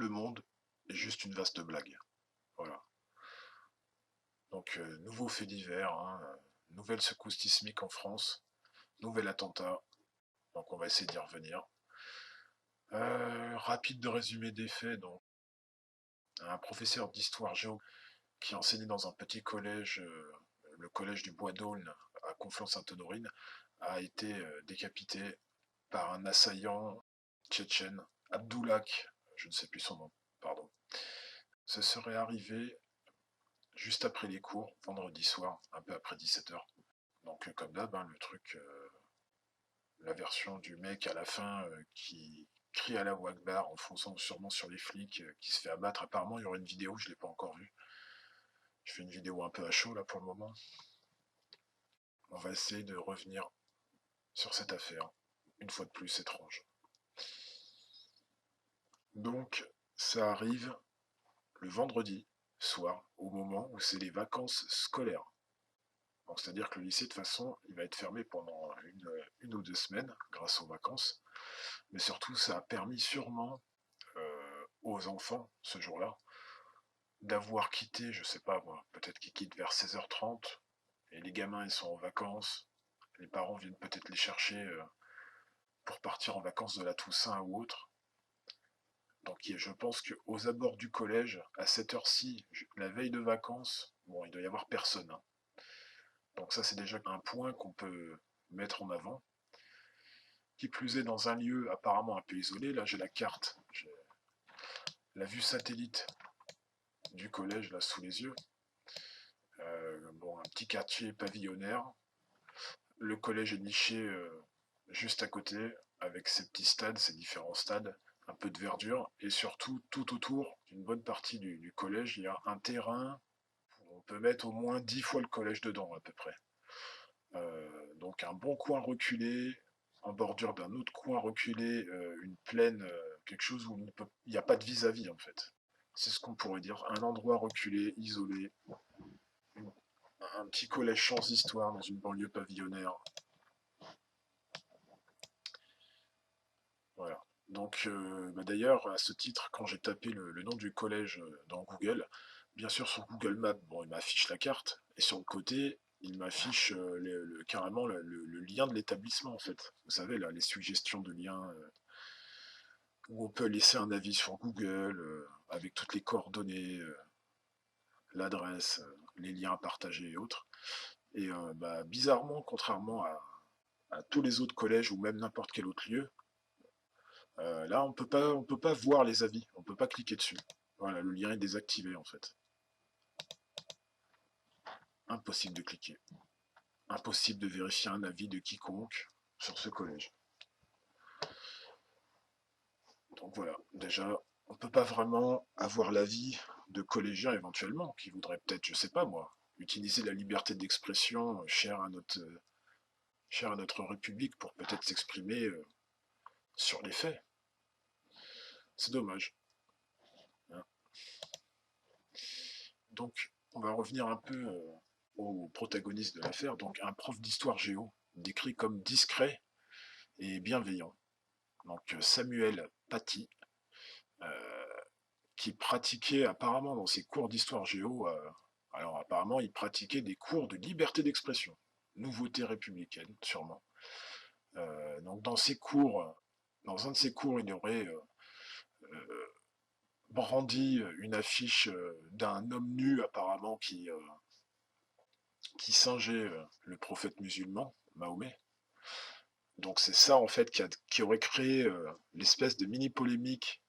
le monde est juste une vaste blague. Voilà. Donc, nouveau fait divers, hein, nouvelle secousse sismique en France, nouvel attentat, donc on va essayer d'y revenir. Rapide de résumé des faits, donc un professeur d'histoire géo qui enseignait dans un petit collège, le collège du Bois d'Aulne à Conflans-Sainte-Honorine, a été décapité par un assaillant tchétchène, Abdoulak, je ne sais plus son nom, pardon. Ce serait arrivé juste après les cours, vendredi soir, un peu après 17h. Donc comme d'hab, hein, le truc, la version du mec à la fin qui crie à la Akbar en fonçant sûrement sur les flics, qui se fait abattre. Apparemment, il y aurait une vidéo, je ne l'ai pas encore vue. Je fais une vidéo un peu à chaud là pour le moment. On va essayer de revenir sur cette affaire, une fois de plus étrange. Donc, ça arrive le vendredi soir, au moment où c'est les vacances scolaires. Donc, c'est-à-dire que le lycée, de toute façon, il va être fermé pendant une ou 2 semaines, grâce aux vacances. Mais surtout, ça a permis sûrement aux enfants, ce jour-là, d'avoir quitté, je sais pas moi, peut-être qu'ils quittent vers 16h30, et les gamins, ils sont en vacances, les parents viennent peut-être les chercher pour partir en vacances de la Toussaint ou autre. Donc je pense qu'aux abords du collège, à cette heure-ci, la veille de vacances, bon, il doit y avoir personne. Hein. Donc ça, c'est déjà un point qu'on peut mettre en avant. Qui plus est, dans un lieu apparemment un peu isolé, là j'ai la carte, j'ai la vue satellite du collège là sous les yeux. Bon, un petit quartier pavillonnaire. Le collège est niché juste à côté, avec ses petits stades, ses différents stades, un peu de verdure, et surtout, tout autour d'une bonne partie du collège, il y a un terrain où on peut mettre au moins 10 fois le collège dedans, à peu près. Donc un bon coin reculé, en bordure d'un autre coin reculé, une plaine, quelque chose où il n'y a pas de vis-à-vis, en fait. C'est ce qu'on pourrait dire, un endroit reculé, isolé, un petit collège sans histoire dans une banlieue pavillonnaire. Voilà. Donc, d'ailleurs, à ce titre, quand j'ai tapé le nom du collège dans Google, bien sûr sur Google Maps, bon, il m'affiche la carte, et sur le côté, il m'affiche carrément le lien de l'établissement, en fait. Vous savez, là, les suggestions de liens où on peut laisser un avis sur Google, avec toutes les coordonnées, l'adresse, les liens à partager et autres. Et bizarrement, contrairement à tous les autres collèges ou même n'importe quel autre lieu, là, on peut pas voir les avis, on peut pas cliquer dessus. Voilà, le lien est désactivé en fait. Impossible de cliquer. Impossible de vérifier un avis de quiconque sur ce collège. Donc voilà, déjà, on peut pas vraiment avoir l'avis de collégiens éventuellement, qui voudraient peut-être, je sais pas moi, utiliser la liberté d'expression chère à notre République pour peut-être s'exprimer sur les faits. C'est dommage. Hein. Donc, on va revenir un peu au protagoniste de l'affaire, donc un prof d'histoire géo, décrit comme discret et bienveillant. Donc Samuel Paty, qui pratiquait apparemment dans ses cours d'histoire géo, alors apparemment il pratiquait des cours de liberté d'expression, nouveauté républicaine sûrement. Donc dans ses cours, dans un de ses cours, il aurait brandi une affiche d'un homme nu apparemment qui singeait le prophète musulman, Mahomet. Donc c'est ça en fait qui aurait créé l'espèce de mini polémique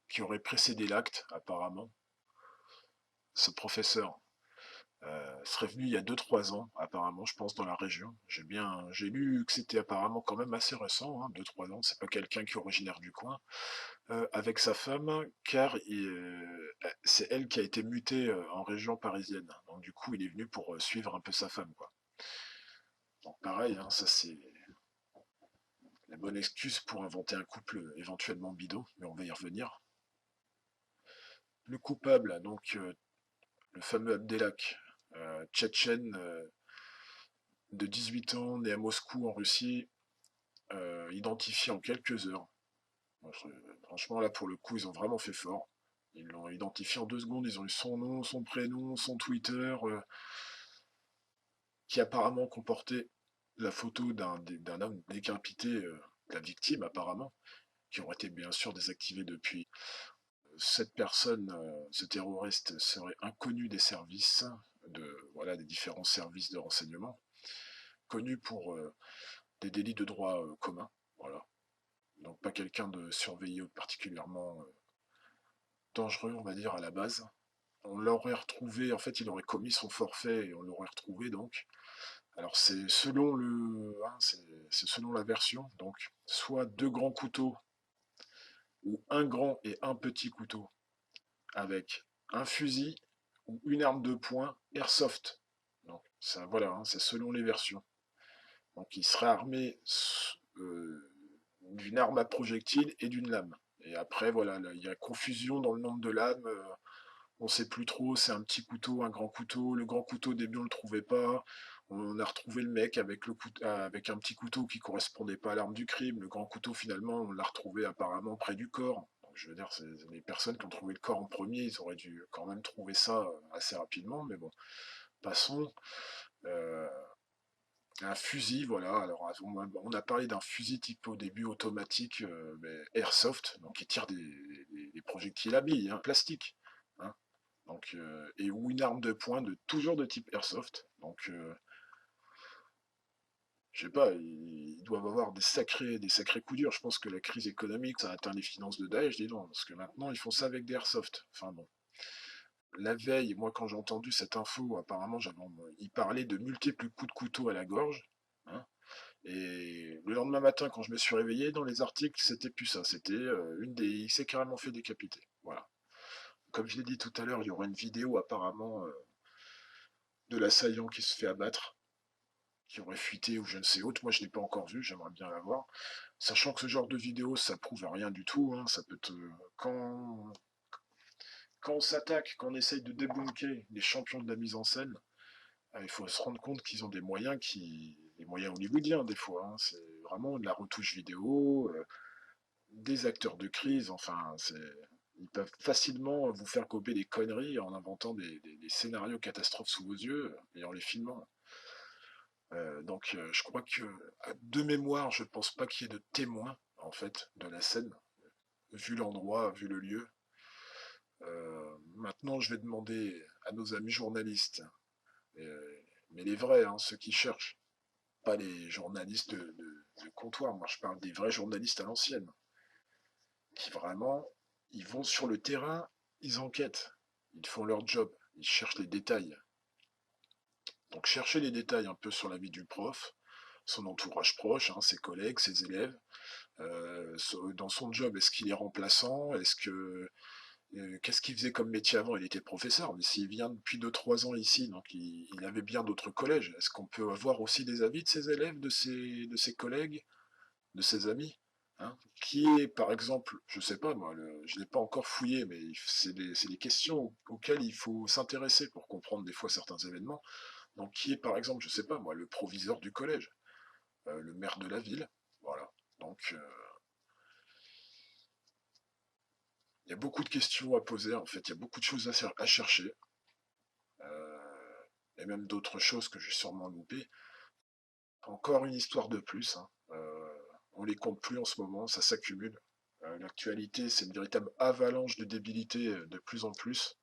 qui aurait précédé l'acte apparemment. Ce professeur serait venu il y a 2-3 ans apparemment, je pense dans la région. J'ai lu que c'était apparemment quand même assez récent, hein, 2-3 ans. C'est pas quelqu'un qui est originaire du coin, avec sa femme, car c'est elle qui a été mutée en région parisienne. Donc du coup, il est venu pour suivre un peu sa femme, quoi. Donc pareil, hein, ça c'est la bonne excuse pour inventer un couple éventuellement bidon, mais on va y revenir. Le coupable, donc le fameux Abdelak, tchétchène de 18 ans, né à Moscou en Russie, identifié en quelques heures. Franchement, là, pour le coup, ils ont vraiment fait fort. Ils l'ont identifié en 2 secondes, ils ont eu son nom, son prénom, son Twitter, qui apparemment comportait la photo d'un homme décapité, la victime apparemment, qui aurait été bien sûr désactivé depuis. Cette personne, ce terroriste, serait inconnu des services, voilà, des différents services de renseignement, connu pour des délits de droit commun, voilà. Donc pas quelqu'un de surveillé ou particulièrement dangereux, on va dire, à la base. On l'aurait retrouvé, en fait, il aurait commis son forfait et on l'aurait retrouvé donc. Alors c'est selon c'est selon la version, donc soit 2 grands couteaux ou un grand et un petit couteau avec un fusil ou une arme de poing airsoft. Donc ça, voilà, hein, c'est selon les versions. Donc il serait armé euh, d'une arme à projectile et d'une lame. Et après, voilà, là, il y a confusion dans le nombre de lames. On ne sait plus trop, c'est un petit couteau, un grand couteau. Le grand couteau, au début, on ne le trouvait pas. On a retrouvé le mec avec un petit couteau qui ne correspondait pas à l'arme du crime. Le grand couteau, finalement, on l'a retrouvé apparemment près du corps. Donc, je veux dire, les personnes qui ont trouvé le corps en premier, ils auraient dû quand même trouver ça assez rapidement. Mais bon, passons. Euh, un fusil, voilà. Alors, on a parlé d'un fusil type au début automatique, mais airsoft, donc qui tire des projectiles à billes, hein, plastique. Hein. Donc, et ou une arme de poing toujours de type airsoft. Donc, je sais pas, ils doivent avoir des sacrés coups durs. Je pense que la crise économique, ça a atteint les finances de Daesh, dis donc, parce que maintenant, ils font ça avec des airsoft. Enfin bon. La veille, moi, quand j'ai entendu cette info, apparemment, il parlait de multiples coups de couteau à la gorge. Hein. Et le lendemain matin, quand je me suis réveillé, dans les articles, c'était plus ça. C'était il s'est carrément fait décapiter. Voilà. Comme je l'ai dit tout à l'heure, il y aura une vidéo apparemment de l'assaillant qui se fait abattre, qui aurait fuité ou je ne sais autre. Moi, je ne l'ai pas encore vu, j'aimerais bien la voir. Sachant que ce genre de vidéo, ça prouve rien du tout. Hein. Ça peut te... quand... quand on s'attaque, quand on essaye de débunker les champions de la mise en scène, il faut se rendre compte qu'ils ont des moyens hollywoodiens des fois. Hein. C'est vraiment de la retouche vidéo, des acteurs de crise. Enfin, ils peuvent facilement vous faire copier des conneries en inventant des scénarios catastrophes sous vos yeux et en les filmant. Donc je crois que de mémoire, je pense pas qu'il y ait de témoins en fait de la scène, vu l'endroit, vu le lieu. Maintenant, je vais demander à nos amis journalistes, mais les vrais, hein, ceux qui cherchent, pas les journalistes de comptoir. Moi, je parle des vrais journalistes à l'ancienne, qui vraiment, ils vont sur le terrain, ils enquêtent, ils font leur job, ils cherchent les détails. Donc chercher les détails un peu sur la vie du prof, son entourage proche, hein, ses collègues, ses élèves, dans son job, est-ce qu'il est remplaçant? Qu'est-ce qu'il faisait comme métier avant? Il était professeur, mais s'il vient depuis 2 3 ans ici, donc il avait bien d'autres collèges. Est-ce qu'on peut avoir aussi des avis de ses élèves, de ses collègues, de ses amis? Hein? Qui est, par exemple, je sais pas moi, je ne l'ai pas encore fouillé, mais c'est des questions auxquelles il faut s'intéresser pour comprendre des fois certains événements. Donc qui est, par exemple, je sais pas moi, le proviseur du collège, le maire de la ville, voilà. Donc il y a beaucoup de questions à poser, en fait, il y a beaucoup de choses à chercher, et même d'autres choses que j'ai sûrement loupées. Encore une histoire de plus, hein. On les compte plus en ce moment, ça s'accumule. L'actualité, c'est une véritable avalanche de débilité de plus en plus.